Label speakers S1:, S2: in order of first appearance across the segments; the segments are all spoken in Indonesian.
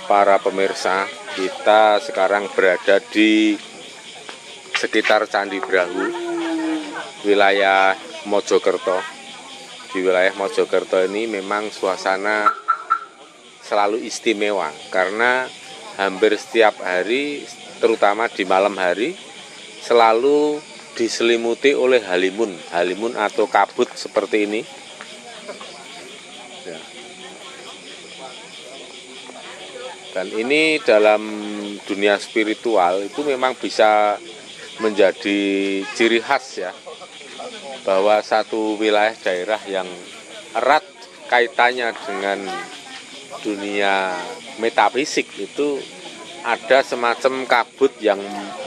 S1: Para pemirsa, kita sekarang berada di sekitar Candi Brahu, wilayah Mojokerto. Di wilayah Mojokerto ini memang suasana selalu istimewa karena hampir setiap hari, terutama di malam hari, selalu diselimuti oleh halimun atau kabut seperti ini. Dan ini dalam dunia spiritual itu memang bisa menjadi ciri khas ya, bahwa satu wilayah daerah yang erat kaitannya dengan dunia metafisik itu ada semacam kabut yang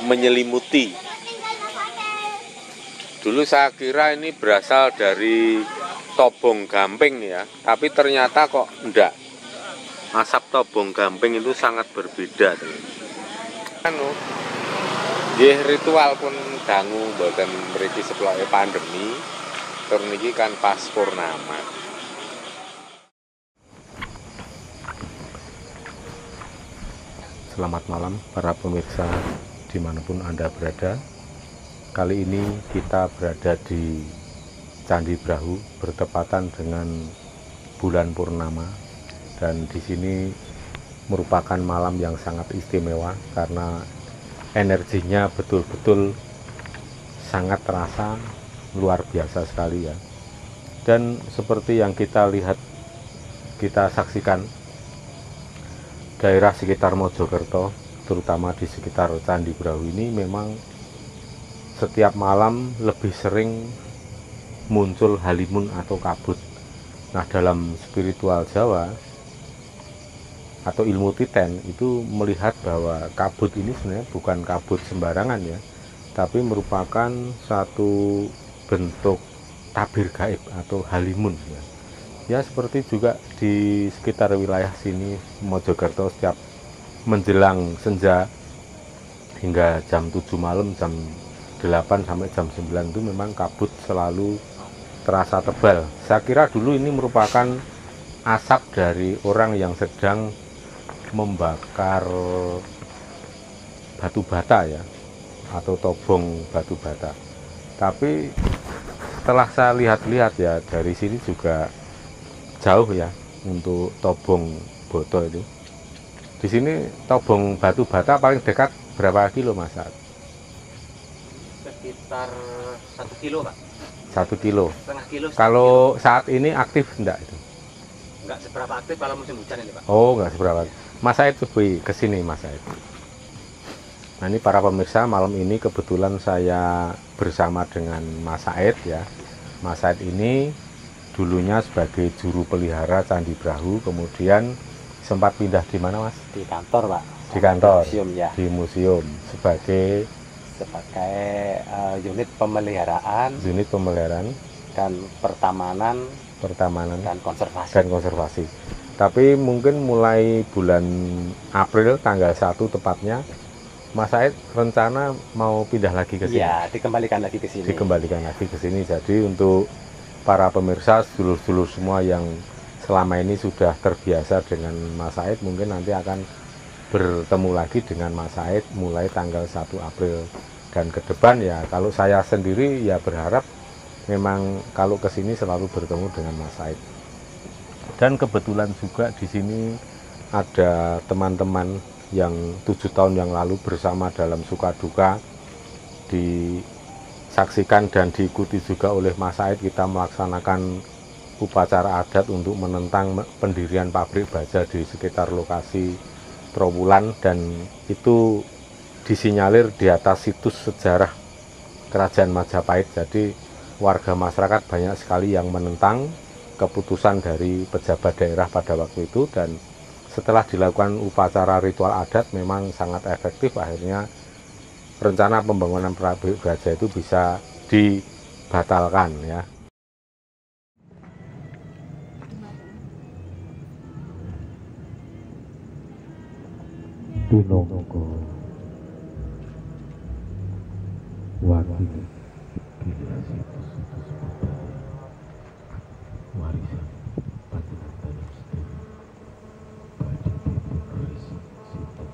S1: menyelimuti. Dulu saya kira ini berasal dari Tobong Gamping ya, tapi ternyata kok enggak. Asap Tobong Gamping itu sangat berbeda. Ritual pun dangu mboten mriki seploke pandemi, tur niki kan pas purnama. Selamat malam para pemirsa dimanapun Anda berada. Kali ini kita berada di Candi Brahu bertepatan dengan bulan purnama. Dan di sini merupakan malam yang sangat istimewa karena energinya betul-betul sangat terasa luar biasa sekali ya. Dan seperti yang kita lihat, kita saksikan, daerah sekitar Mojokerto, terutama di sekitar Candi Brahu ini memang setiap malam lebih sering muncul halimun atau kabut. Nah, dalam spiritual Jawa atau ilmu titen itu melihat bahwa kabut ini sebenarnya bukan kabut sembarangan ya, tapi merupakan satu bentuk tabir gaib atau halimun ya. Ya seperti juga di sekitar wilayah sini Mojokerto setiap menjelang senja hingga jam 7 malam, jam 8 sampai jam 9 itu memang kabut selalu terasa tebal. Saya kira dulu ini merupakan asap dari orang yang sedang membakar batu bata ya, atau tobong batu bata. Tapi setelah saya lihat-lihat ya, dari sini juga jauh ya untuk Tobong Boto itu. Di sini Tobong batu bata paling dekat berapa kilo Mas?
S2: Sekitar 1 kilo Pak.
S1: 1 kilo.
S2: Setengah kilo.
S1: Kalau saat ini aktif enggak itu?
S2: Enggak seberapa aktif kalau musim hujan ini Pak.
S1: Oh, enggak seberapa. Mas Said coba ke sini Mas Said. Nah, ini para pemirsa, malam ini kebetulan saya bersama dengan Mas Said ya. Mas Said ini dulunya sebagai juru pelihara Candi Brahu, kemudian sempat pindah di mana Mas?
S2: Di kantor Pak.
S1: Di kantor.
S2: Museum ya.
S1: Di museum sebagai
S2: unit pemeliharaan dan pertamanan dan konservasi. Tapi mungkin mulai bulan April tanggal 1 tepatnya, Mas Said rencana mau pindah lagi ke sini. Iya, dikembalikan lagi ke sini. Jadi untuk para pemirsa, sedulur-sedulur semua yang selama ini sudah terbiasa dengan Mas Said, mungkin nanti akan bertemu lagi dengan Mas Said mulai tanggal 1 April. Dan ke depan ya, kalau saya sendiri ya berharap memang kalau ke sini selalu bertemu dengan Mas Said. Dan kebetulan juga di sini ada teman-teman yang 7 tahun yang lalu bersama dalam suka duka, disaksikan dan diikuti juga oleh Mas Said. Kita melaksanakan
S1: upacara adat untuk menentang pendirian pabrik baja di sekitar lokasi Trowulan, dan itu disinyalir di atas situs sejarah Kerajaan Majapahit. Jadi warga masyarakat banyak sekali yang menentang keputusan dari pejabat daerah pada waktu itu, dan setelah dilakukan upacara ritual adat memang sangat efektif. Akhirnya rencana pembangunan pabrik baja itu bisa dibatalkan ya.
S3: Pinongko wakil generasi warisan panjenengan dalam sedaya badhe dipunresi sinten.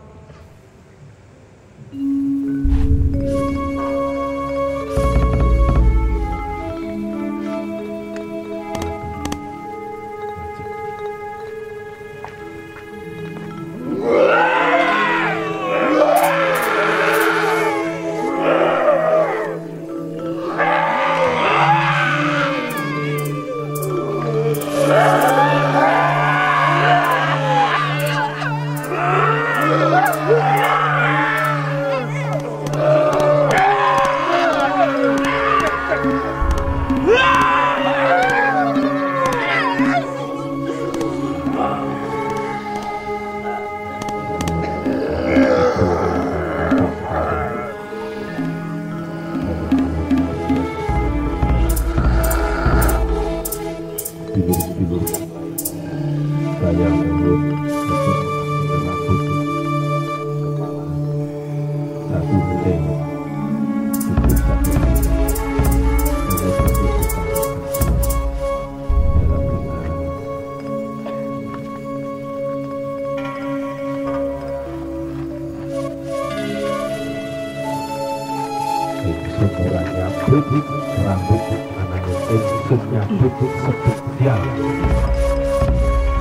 S3: Saudaranya bubuk rambut anaknya insumnya bubuk sebut dia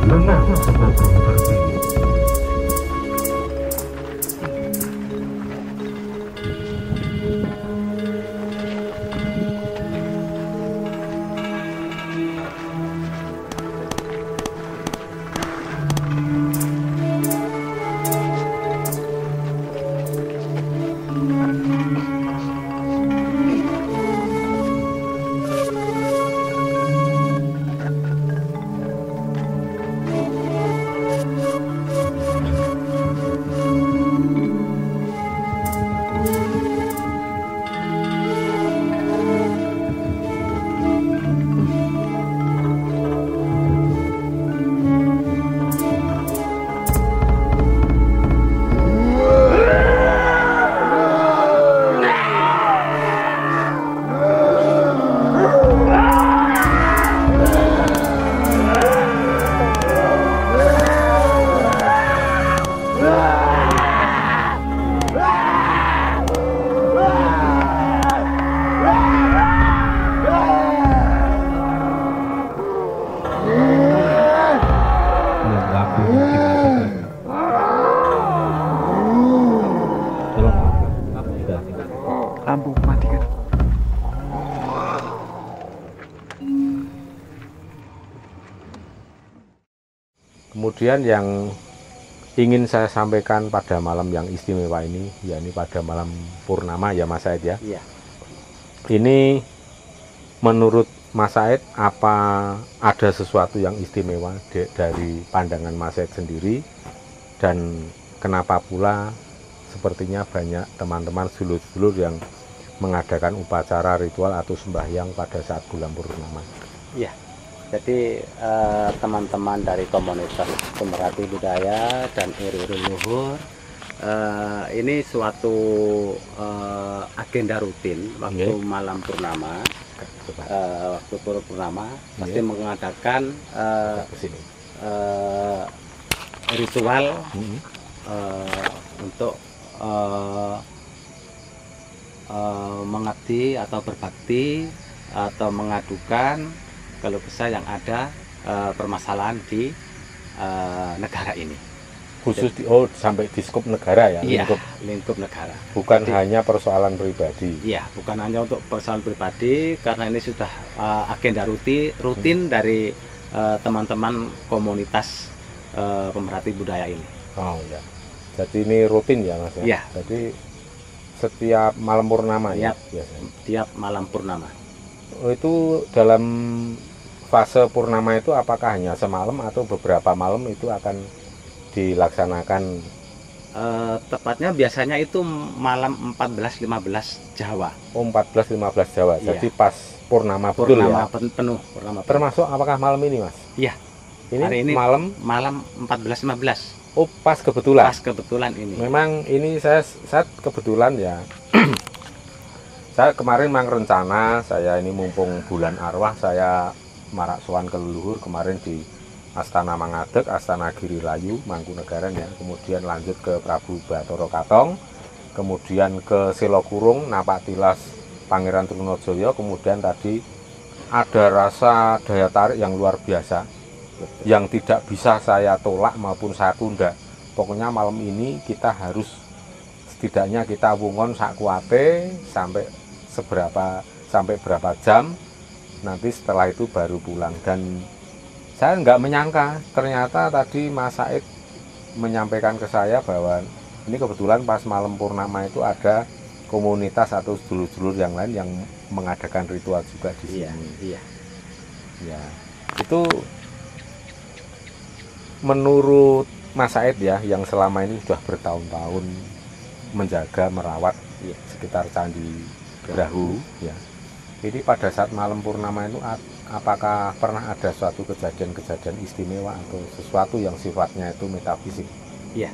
S3: lengah sebagai berdiri.
S4: Lampu matikan.
S1: Kemudian yang ingin saya sampaikan pada malam yang istimewa ini, yakni pada malam purnama ya Mas Said ya.
S2: Iya.
S1: Ini menurut Mas Said, apa ada sesuatu yang istimewa dari pandangan Mas Said sendiri, dan kenapa pula sepertinya banyak teman-teman sedulur-sedulur yang mengadakan upacara ritual atau sembahyang pada saat bulan purnama?
S2: Iya. Jadi teman-teman dari komunitas pemerhati budaya dan iri-iri luhur, ini suatu agenda rutin waktu malam purnama. Waktu purnama pasti mengadakan ritual untuk mengabdi atau berbakti atau mengadukan keluh kesah yang ada permasalahan di negara ini.
S1: Khusus sampai di skop negara ya?
S2: Iya, lingkup negara.
S1: Bukan hanya persoalan pribadi?
S2: Iya, bukan hanya untuk persoalan pribadi, karena ini sudah agenda rutin dari teman-teman komunitas pemerhati budaya ini.
S1: Oh ya, jadi ini rutin ya Mas?
S2: Iya.
S1: Jadi setiap malam purnama ya?
S2: Biasanya. Tiap malam purnama.
S1: Itu dalam fase purnama itu apakah hanya semalam atau beberapa malam itu akan dilaksanakan?
S2: Tepatnya biasanya itu malam 14-15 Jawa.
S1: Oh, 14-15 Jawa.
S2: Iya.
S1: Jadi pas purnama betul ya?
S2: Penuh, purnama penuh.
S1: Termasuk apakah malam ini Mas?
S2: Iya.
S1: Ini
S2: hari ini malam 14-15.
S1: Oh, pas kebetulan.
S2: Pas kebetulan ini.
S1: Memang ini saya kebetulan ya. Saya kemarin memang rencana saya ini mumpung bulan arwah saya marak sowan ke leluhur kemarin di Astana Mangadeg, Astana Girilayu, Mangkunegaran ya. Kemudian lanjut ke Prabu Bathara Katong, kemudian ke Selokurung, Napak Tilas Pangeran Trunojoyo, kemudian tadi ada rasa daya tarik yang luar biasa yang tidak bisa saya tolak maupun saya tunda. Pokoknya malam ini kita harus setidaknya kita wungon sak kuate sampai berapa jam, nanti setelah itu baru pulang. Dan saya nggak menyangka ternyata tadi Mas Said menyampaikan ke saya bahwa ini kebetulan pas malam purnama itu ada komunitas atau sedulur-sedulur yang lain yang mengadakan ritual juga di sini.
S2: Iya.
S1: Ya, itu menurut Mas Said ya yang selama ini sudah bertahun-tahun menjaga merawat sekitar Candi Brahu ya. Jadi pada saat malam purnama itu apakah pernah ada suatu kejadian-kejadian istimewa atau sesuatu yang sifatnya itu metafisik?
S2: Iya.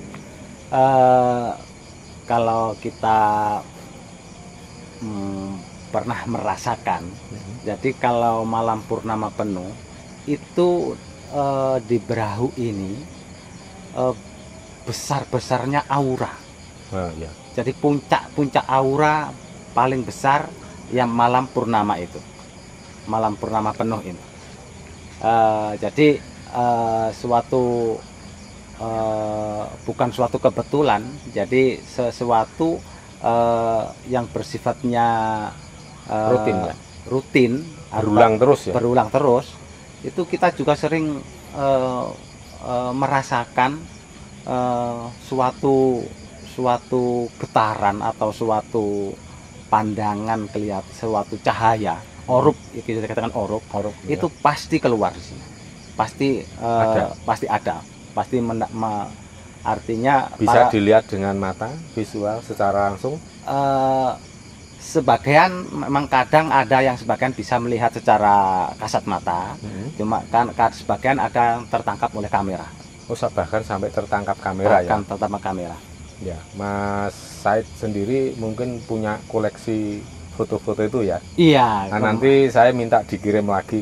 S2: Kalau kita pernah merasakan, jadi kalau malam purnama penuh itu di Brahu ini besar-besarnya aura.
S1: Ya.
S2: Jadi puncak aura paling besar yang malam purnama itu, malam purnama penuh ini. Jadi bukan suatu kebetulan, jadi sesuatu yang bersifatnya rutin berulang terus. Itu kita juga sering merasakan suatu getaran atau suatu pandangan kelihatan, suatu cahaya orup, kita katakan orup
S1: ya.
S2: Itu pasti keluar di sini, pasti ada, artinya
S1: bisa dilihat dengan mata visual secara langsung.
S2: Sebagian memang kadang ada yang sebagian bisa melihat secara kasat mata, cuma kan sebagian ada yang tertangkap oleh kamera.
S1: Oh, bahkan sampai tertangkap kamera ya?
S2: Tertangkap kamera.
S1: Ya, Mas Said sendiri mungkin punya koleksi foto-foto itu ya?
S2: Iya.
S1: Nah, nanti saya minta dikirim lagi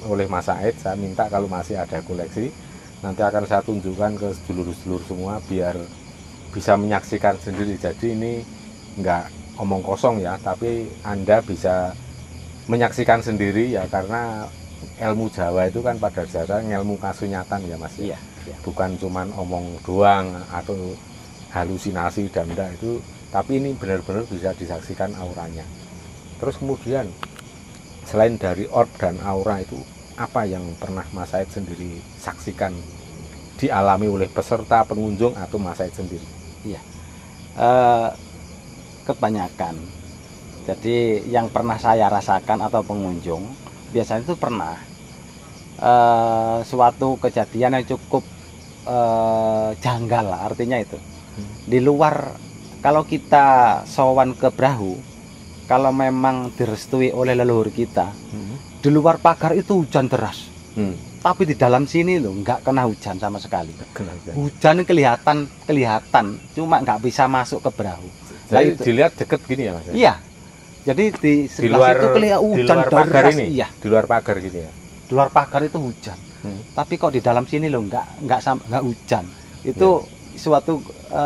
S1: oleh Mas Said. Saya minta kalau masih ada koleksi, nanti akan saya tunjukkan ke sedulur-sedulur semua biar bisa menyaksikan sendiri. Jadi ini nggak omong kosong ya, tapi Anda bisa menyaksikan sendiri ya, karena ilmu Jawa itu kan pada dasarnya ilmu kasunyatan ya Mas.
S2: Iya.
S1: Bukan cuman omong doang atau halusinasi dan enggak itu, tapi ini benar-benar bisa disaksikan auranya. Terus kemudian selain dari orb dan aura itu, apa yang pernah Mas Said sendiri saksikan, dialami oleh peserta, pengunjung atau Mas Said sendiri?
S2: Iya, kebanyakan. Jadi yang pernah saya rasakan atau pengunjung biasanya itu pernah suatu kejadian yang cukup janggal, artinya itu di luar. Kalau kita sowan ke Brahu, kalau memang direstui oleh leluhur kita, di luar pagar itu hujan deras, tapi di dalam sini loh nggak kena hujan sama sekali. Hujan kelihatan, cuma nggak bisa masuk ke Brahu.
S1: Jadi dilihat deket gini ya Mas?
S2: Iya, jadi di sebelah situ kelihatan hujan deras. Iya,
S1: di luar pagar gitu ya?
S2: Di luar pagar itu hujan, tapi kok di dalam sini loh nggak hujan. Itu suatu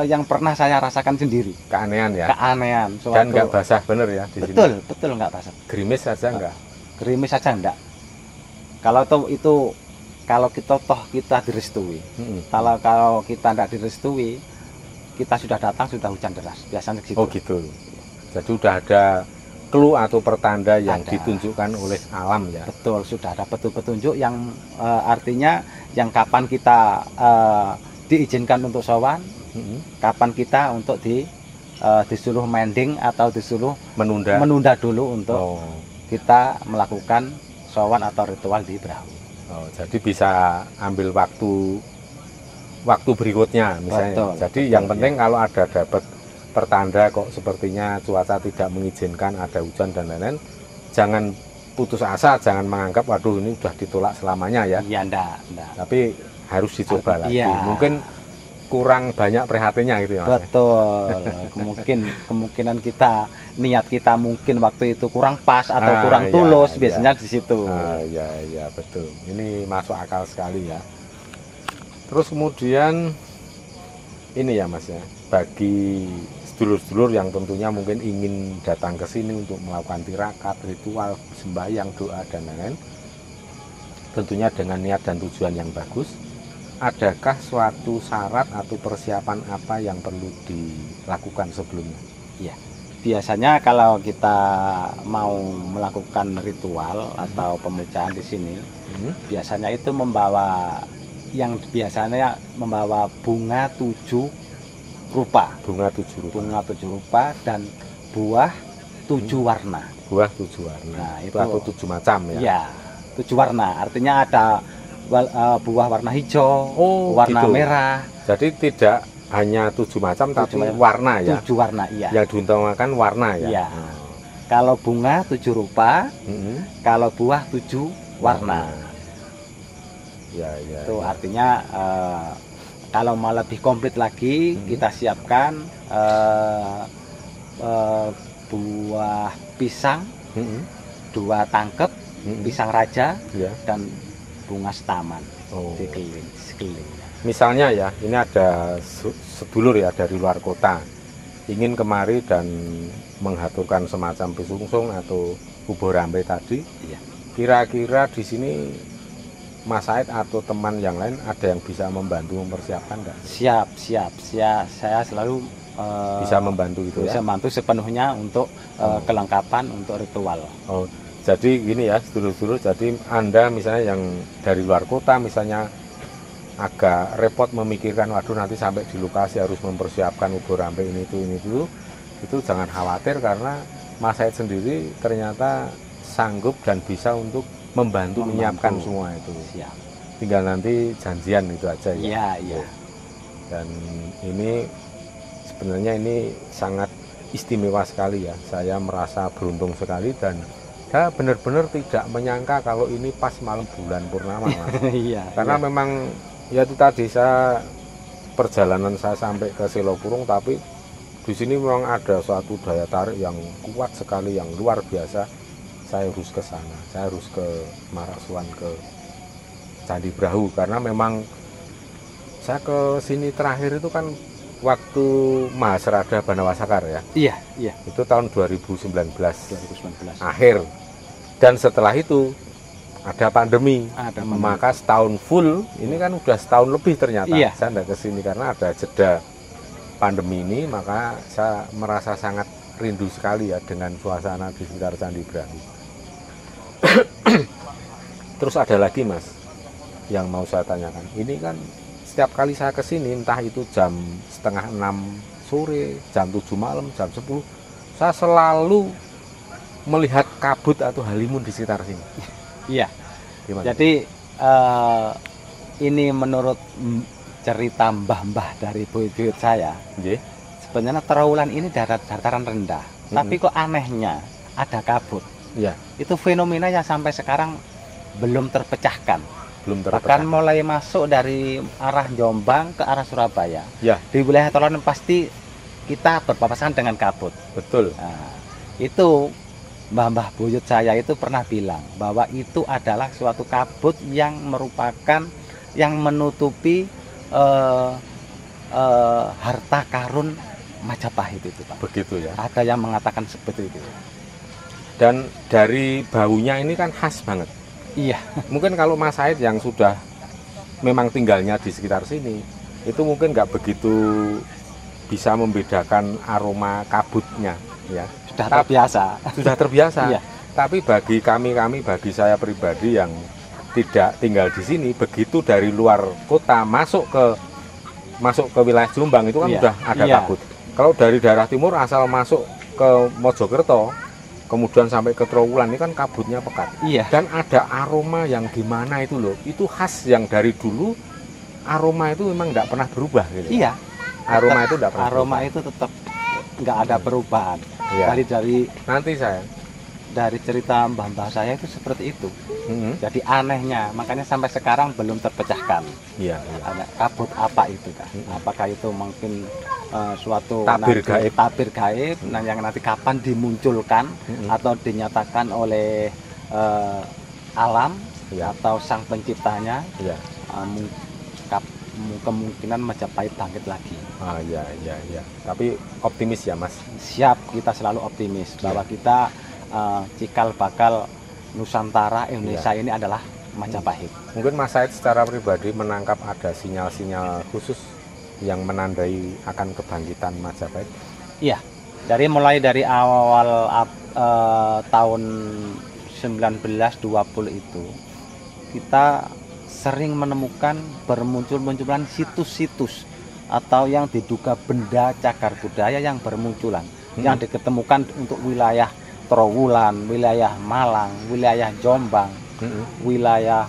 S2: yang pernah saya rasakan sendiri.
S1: Keanehan ya?
S2: Keanehan.
S1: Dan nggak basah bener ya di sini?
S2: Betul nggak basah.
S1: Gerimis saja nggak?
S2: Gerimis saja enggak. Kalau itu kalau kita direstui. Kalau kita tidak direstui, kita sudah datang sudah hujan deras. Biasanya gitu.
S1: Oh gitu. Jadi sudah ada clue atau pertanda yang
S2: Ada.
S1: ditunjukkan oleh alam ya.
S2: Betul, sudah ada petunjuk yang artinya yang kapan kita diizinkan untuk sowan, kapan kita untuk disuruh mending atau disuruh menunda dulu untuk kita melakukan sowan atau ritual di perahu.
S1: Oh, jadi bisa ambil waktu berikutnya misalnya.
S2: Betul,
S1: jadi
S2: betul,
S1: yang penting kalau ada dapat pertanda kok sepertinya cuaca tidak mengizinkan, ada hujan dan lain-lain, jangan putus asa, jangan menganggap waduh ini sudah ditolak selamanya ya.
S2: Iya, enggak.
S1: Tapi harus dicoba lagi.
S2: Iya.
S1: Mungkin kurang banyak prihatinnya gitu ya Mas.
S2: Betul. Kemungkinan niat kita mungkin waktu itu kurang pas atau kurang
S1: iya,
S2: tulus,
S1: iya.
S2: biasanya di situ.
S1: Ya betul. Ini masuk akal sekali ya. Terus kemudian ini ya Mas ya, bagi sedulur-sedulur yang tentunya mungkin ingin datang ke sini untuk melakukan tirakat, ritual, sembahyang, doa dan lain-lain, tentunya dengan niat dan tujuan yang bagus. Adakah suatu syarat atau persiapan apa yang perlu dilakukan sebelumnya?
S2: Iya. Biasanya kalau kita mau melakukan ritual atau pemujaan di sini, biasanya itu biasanya membawa bunga 7 rupa.
S1: Bunga 7 rupa.
S2: Bunga 7 rupa dan buah 7 warna.
S1: Buah 7 warna.
S2: Nah, itu
S1: atau 7 macam ya.
S2: Iya, 7 warna. Artinya ada buah warna hijau, warna
S1: gitu.
S2: merah.
S1: Jadi tidak hanya 7 macam tapi warna ya.
S2: 7 warna, iya.
S1: Yang diutamakan warna ya.
S2: Iya. Kalau bunga 7 rupa, kalau buah 7 warna.
S1: Ya.
S2: Itu artinya kalau mau lebih komplit lagi, kita siapkan buah pisang, 2 tangkep, pisang raja, dan bunga setaman di sekeliling.
S1: Misalnya ya, ini ada sedulur ya dari luar kota ingin kemari dan menghaturkan semacam pisungsung atau ubur rambe tadi.
S2: Iya.
S1: Kira-kira di sini Mas Said atau teman yang lain ada yang bisa membantu mempersiapkan enggak?
S2: Siap. Saya selalu
S1: bisa membantu itu
S2: bisa
S1: ya.
S2: membantu sepenuhnya untuk kelengkapan untuk ritual.
S1: Oh, jadi gini ya, sedulur-sedulur, jadi Anda misalnya yang dari luar kota misalnya agak repot memikirkan waduh nanti sampai di lokasi harus mempersiapkan ubur rambe ini itu jangan khawatir karena Mas Said sendiri ternyata sanggup dan bisa untuk membantu menyiapkan semua itu.
S2: Siap.
S1: Tinggal nanti janjian itu aja ya.
S2: Iya.
S1: Dan ini sebenarnya ini sangat istimewa sekali ya. Saya merasa beruntung sekali dan saya benar-benar tidak menyangka kalau ini pas malam bulan purnama Mas.
S2: Iya.
S1: Karena memang ya itu tadi perjalanan saya sampai ke Selopurung, tapi di sini memang ada suatu daya tarik yang kuat sekali, yang luar biasa. Saya harus ke sana, saya harus ke Marasuan, ke Candi Brahu, karena memang saya ke sini terakhir itu kan waktu Mahasarada Banawasakar ya.
S2: Iya.
S1: Itu tahun 2019 akhir. Dan setelah itu ada pandemi. Maka setahun full, ini kan udah setahun lebih ternyata.
S2: Iya.
S1: Saya tidak ke sini karena ada jeda pandemi ini, maka saya merasa sangat rindu sekali ya dengan suasana di sekitar Candi Brahu. Terus ada lagi Mas yang mau saya tanyakan. Ini kan setiap kali saya ke sini, entah itu jam 5:30 sore, jam 7 malam, jam 10, saya selalu melihat kabut atau halimun di sekitar sini.
S2: Iya.
S1: Gimana?
S2: Jadi ini menurut cerita mbah-mbah dari buyut saya. Sebenarnya Trawulan ini dataran rendah, tapi kok anehnya ada kabut.
S1: Iya.
S2: Itu fenomena yang sampai sekarang belum terpecahkan. Bahkan mulai masuk dari arah Jombang ke arah Surabaya.
S1: Ya.
S2: Di wilayah Trawulan pasti kita berpapasan dengan kabut.
S1: Betul.
S2: Nah, itu mbah-mbah buyut saya itu pernah bilang bahwa itu adalah suatu kabut yang merupakan yang menutupi harta karun Majapahit itu Pak.
S1: Begitu ya.
S2: Ada yang mengatakan seperti itu.
S1: Dan dari baunya ini kan khas banget.
S2: Iya.
S1: Mungkin kalau Mas Said yang sudah memang tinggalnya di sekitar sini, itu mungkin nggak begitu bisa membedakan aroma kabutnya, ya.
S2: Sudah terbiasa.
S1: Sudah terbiasa.
S2: Iya.
S1: Tapi bagi bagi saya pribadi yang tidak tinggal di sini, begitu dari luar kota masuk ke wilayah Jombang itu kan
S2: Iya.
S1: udah ada
S2: Iya.
S1: kabut. Kalau dari daerah timur asal masuk ke Mojokerto, kemudian sampai ke Trowulan ini kan kabutnya pekat.
S2: Iya.
S1: Dan ada aroma yang gimana itu loh, itu khas yang dari dulu aroma itu memang nggak pernah berubah gitu.
S2: Iya.
S1: Aroma itu nggak pernah
S2: Aroma
S1: berubah.
S2: itu tetap nggak ada perubahan.
S1: Iya.
S2: Dari
S1: Nanti saya.
S2: dari cerita mbah-mbah saya itu seperti itu.
S1: Mhm.
S2: Jadi anehnya, makanya sampai sekarang belum terpecahkan.
S1: Iya, iya.
S2: Ada kabut apa itu kan? Apakah itu mungkin suatu
S1: Tabir
S2: nanti
S1: gaib.
S2: tabir gaib, nah yang nanti kapan dimunculkan atau dinyatakan oleh alam
S1: Iya.
S2: atau sang penciptanya,
S1: Iya.
S2: kemungkinan Majapahit bangkit lagi.
S1: Ah, iya, iya, iya. Tapi optimis ya, Mas.
S2: Siap, kita selalu optimis bahwa kita cikal bakal Nusantara Indonesia ini adalah Majapahit.
S1: Mungkin Mas Said secara pribadi menangkap ada sinyal-sinyal khusus yang menandai akan kebangkitan Majapahit.
S2: Iya, mulai dari awal tahun 1920 itu kita sering menemukan bermunculan situs-situs atau yang diduga benda cagar budaya yang bermunculan, yang diketemukan untuk wilayah Trowulan, wilayah Malang, wilayah Jombang, wilayah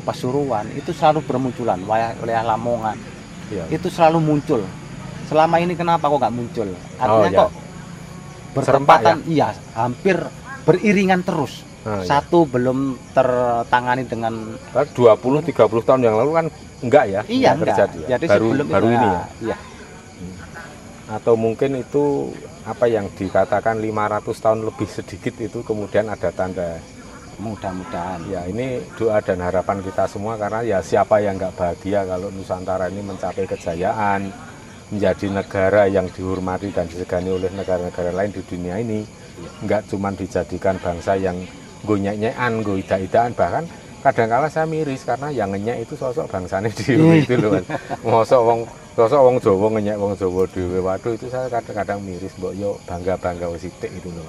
S2: Pasuruan, itu selalu bermunculan, wilayah Lamongan.
S1: Iya.
S2: Itu selalu muncul. Selama ini kenapa kok nggak muncul? Artinya
S1: iya.
S2: kok bertepatan, iya, hampir beriringan terus.
S1: Iya.
S2: Satu belum tertangani dengan
S1: 20-30 tahun yang lalu kan enggak ya?
S2: iya
S1: enggak
S2: enggak.
S1: terjadi ya?
S2: Jadi
S1: baru
S2: sebelum
S1: baru
S2: itu,
S1: ini ya.
S2: Iya.
S1: Atau mungkin itu apa yang dikatakan 500 tahun lebih sedikit itu kemudian ada tanda.
S2: Mudah-mudahan.
S1: Ya, ini doa dan harapan kita semua karena ya siapa yang nggak bahagia kalau Nusantara ini mencapai kejayaan, menjadi negara yang dihormati dan disegani oleh negara-negara lain di dunia ini. Nggak cuma dijadikan bangsa yang gonyek-nyekan, goida-idaan, bahkan kadang-kala saya miris karena yang ngenyek itu sosok bangsane dhewe itu loh. Mosok wong Jawa ngenyek wong Jawa dhewe. Waduh, itu saya kadang-kadang miris, mbok yo bangga-bangga wis sithik itu loh.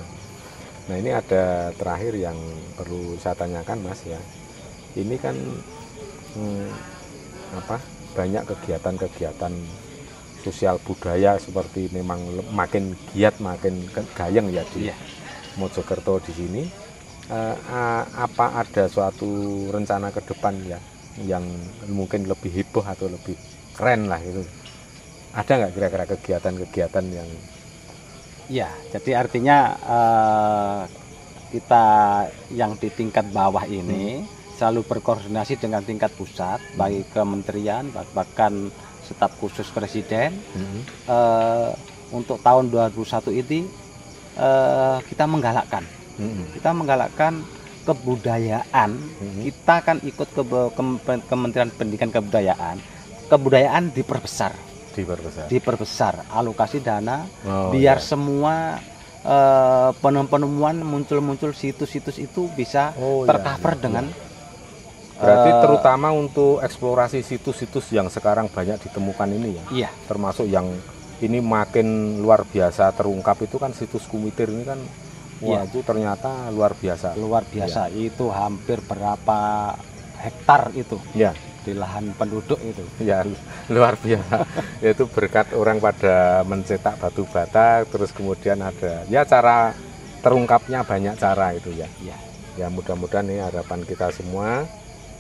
S1: Nah, ini ada terakhir yang perlu saya tanyakan, Mas ya. Ini kan banyak kegiatan-kegiatan sosial budaya seperti memang makin giat, makin gayeng ya di Mojokerto di sini. Apa ada suatu rencana ke depan ya yang mungkin lebih heboh atau lebih keren lah itu? Ada nggak kira-kira kegiatan-kegiatan yang?
S2: Ya, jadi artinya kita yang di tingkat bawah ini selalu berkoordinasi dengan tingkat pusat, baik kementerian, bahkan staf khusus presiden. Untuk tahun 2021 ini kita menggalakkan. Kita menggalakkan kebudayaan. Kita akan ikut ke Kementerian Pendidikan Kebudayaan diperbesar alokasi dana biar semua penemuan muncul situs-situs itu bisa tercover dengan
S1: berarti terutama untuk eksplorasi situs-situs yang sekarang banyak ditemukan ini ya.
S2: Iya.
S1: Termasuk yang ini makin luar biasa terungkap itu kan situs Kumitir ini kan. Wah, itu ternyata luar biasa.
S2: Luar biasa. Itu hampir berapa hektar itu.
S1: Ya.
S2: Di lahan penduduk itu.
S1: Ya, luar biasa. Yaitu berkat orang pada mencetak batu bata, terus kemudian ada ya cara terungkapnya banyak cara itu ya. Ya, mudah-mudahan ini harapan kita semua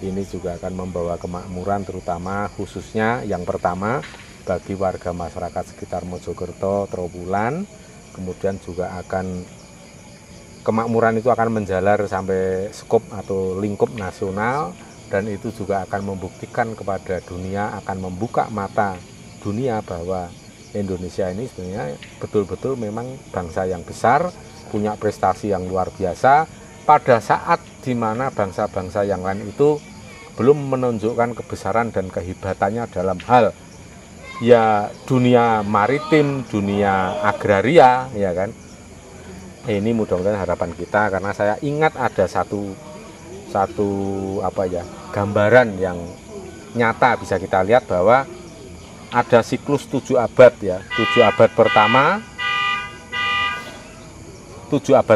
S1: ini juga akan membawa kemakmuran, terutama khususnya yang pertama bagi warga masyarakat sekitar Mojokerto, Trowulan. Kemudian juga akan kemakmuran itu akan menjalar sampai skop atau lingkup nasional, dan itu juga akan membuktikan kepada dunia, akan membuka mata dunia bahwa Indonesia ini sebenarnya betul-betul memang bangsa yang besar, punya prestasi yang luar biasa pada saat di mana bangsa-bangsa yang lain itu belum menunjukkan kebesaran dan kehebatannya dalam hal ya dunia maritim, dunia agraria, ya kan. Ini mudah-mudahan harapan kita, karena saya ingat ada satu gambaran yang nyata bisa kita lihat bahwa ada siklus 7 abad ya. 7 abad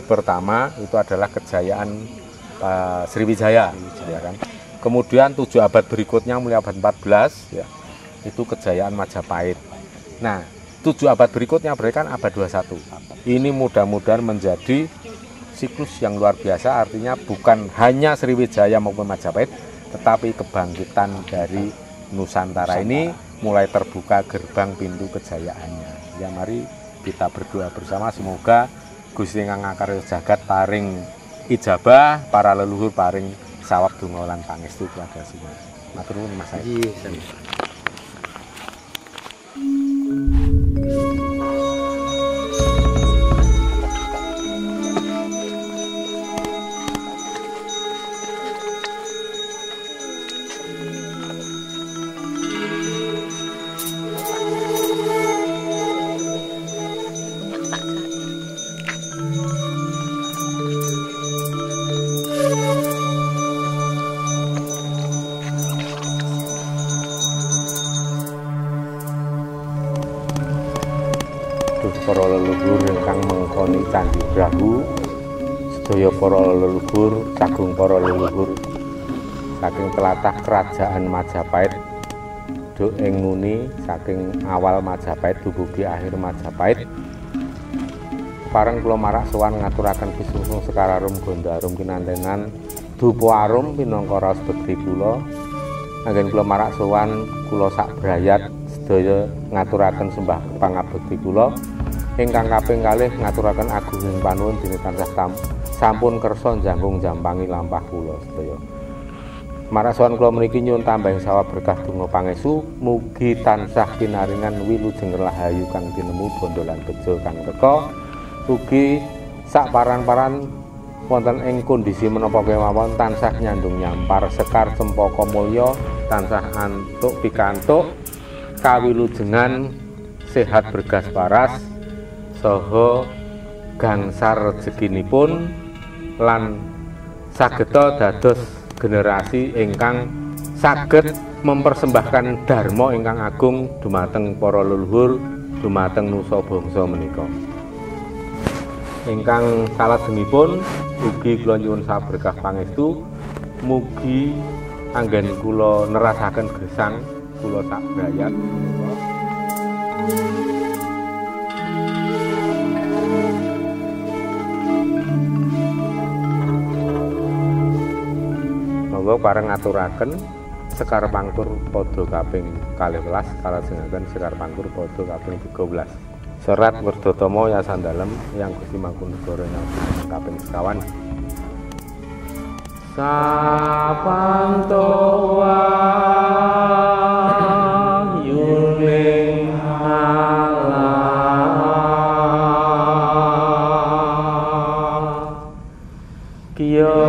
S1: pertama itu adalah kejayaan Sriwijaya ya kan. Kemudian 7 abad berikutnya mulai abad 14 ya, itu kejayaan Majapahit. Nah, 7 abad berikutnya berarti kan abad 21. Ini mudah-mudahan menjadi siklus yang luar biasa, artinya bukan hanya Sriwijaya maupun Majapahit, tetapi kebangkitan dari Nusantara ini mulai terbuka gerbang pintu kejayaannya. Ya, mari kita berdoa bersama, semoga Gusti Ingkang Ngakar Jagat paring ijabah, para leluhur paring sawab donga lan pangestu keluarga semua. Matur nuwun Mas Said. Para leluhur ingkang mengkoni Candi Brahu, sedaya para leluhur sagung para leluhur saking tlatah kerajaan Majapahit duk ing nguni saking awal Majapahit dumugi akhir Majapahit. Pareng kula marak sowan ngaturaken pisungsung sekararum gondarum kinantenan dupa arum pinangka raos bekti kula. Anggen kula marak sowan kula sak brayat sedaya ngaturaken sembah pangabekti kula. Ingkang kaping kalih ngaturaken agunging panuwun dene tansah sampun kersa njangkung jampangi lampah kula sedaya. Marasowan kula mriki nyuwun tambahing sawab berkah donga pangestu, mugi tansah kinaringan wilujeng rahayu kang tinemu bondo lan bejo kang teka. Ugi sak paran-paran wonten ing kondisi menapa kemawon tansah nyandung nyampar sekar cempaka mulya, tansah antuk pikantuk kawilujengan sehat bergas paras saha gangsar rezekinipun lan sageta dados generasi ingkang saged mempersembahkan dharma ingkang agung dumateng para leluhur, dumateng nusa bangsa menika. Ingkang salajengipun ugi kula nyuwun saberkah pangestu, mugi anggen kula nerasaken gesang kula sak brayat menika. Monggo pareng ngaturaken sekar pangkur pada kaping 12 kalajengaken sekar pangkur pada kaping 13. Serat Werdotama Yasan Dalem yang Gusti Mangkunegara nyawuh kaping 51. Sapantowa yuning Allah kiyo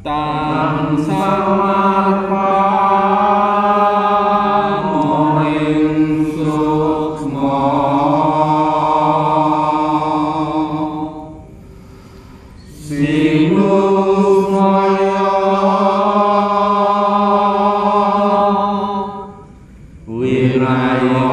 S4: tansah marparing sukma sinumaya wiraya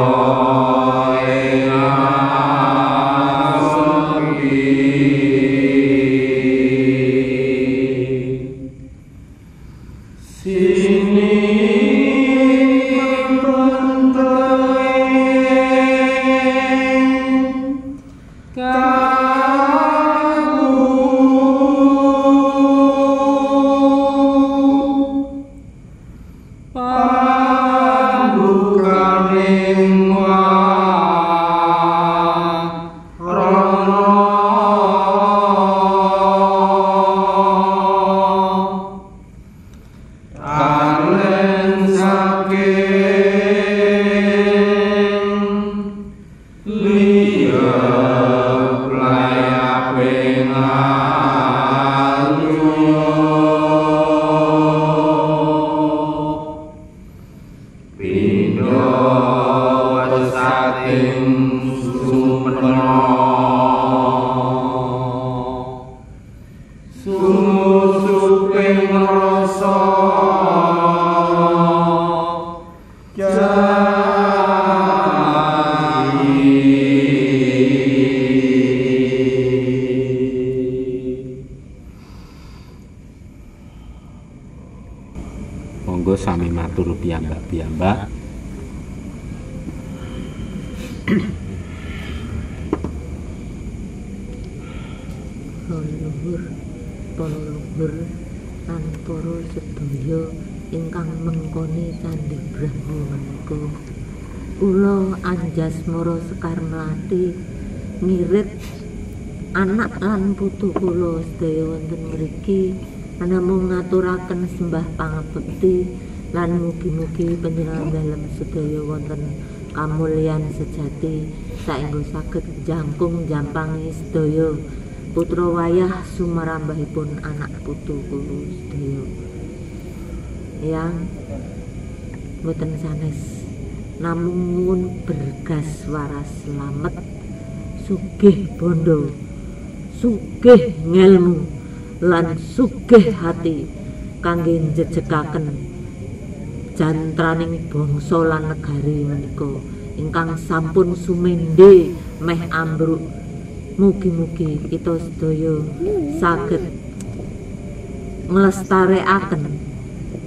S2: monggo sami matur piyambak-piyambak.
S5: Para luhur lan para sedaya ingkang mengkoni Candhi Brahma menika, kula Anjasmara Sekar Melati ngirit anak lan putu kula sedaya wonten mriki namung ngaturaken sembah pangabekti lan mugi-mugi panjenengan dalem sedaya wonten kamulyan sejati saengga saged jangkung jampangi sedaya putra wayah sumarambahipun anak putu kula sedaya. Yang boten sanes namung nyuwun bergas waras slamet, sugih bondo, sugih ngelmu lan sugih hati kangge njejekaken jantraning bangsa lan negari menika ingkang sampun sumendhe meh ambruk. Mugi-mugi kita sedaya saged nglestarekaken,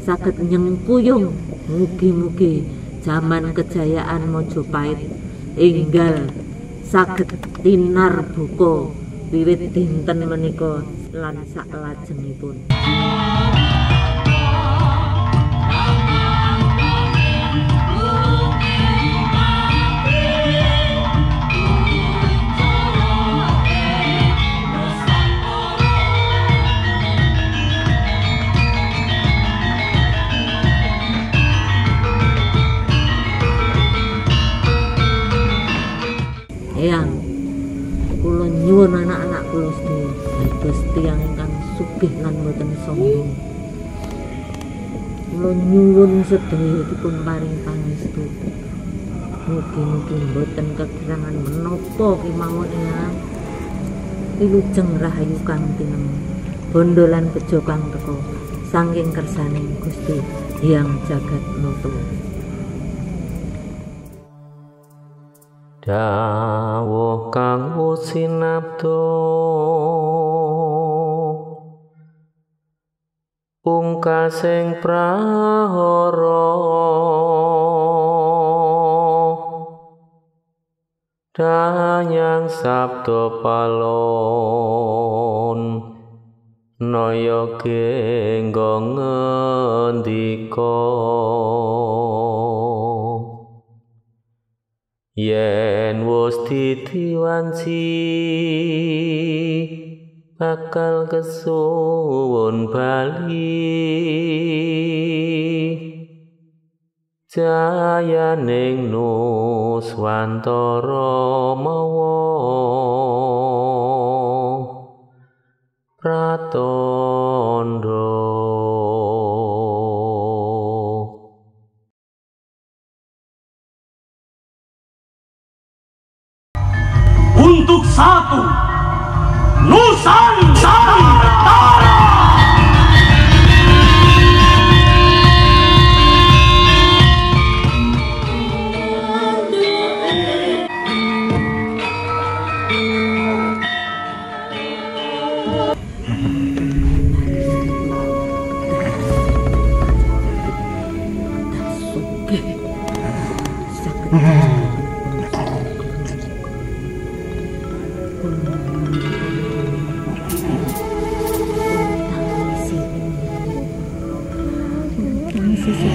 S5: saged nyengkuyung, mugi-mugi jaman kejayaan Majapahit enggal saged tinar buka wiwit dinten menika lan saklajengipun. Eyang, kula nyuwun anak-anak kula sedaya dados tiyang ingkang sugih lan boten sombong. Kula nyuwun sedaya dipun paring pangestu. Mugi-mugi boten kekurangan menapa kemawon Eyang. Wilujeng rahayu kang tinemu, bondo lan bejo kang teka saking kersaning Gusti Hyang Jagatnata.
S6: Dawuh kang sinabda pungkasing prahara danyang sabda palon naya kenggo ngendika yen wis diwanci bakal kesuwun bali jayaning Nuswantara mawa pratandha.
S5: Sisi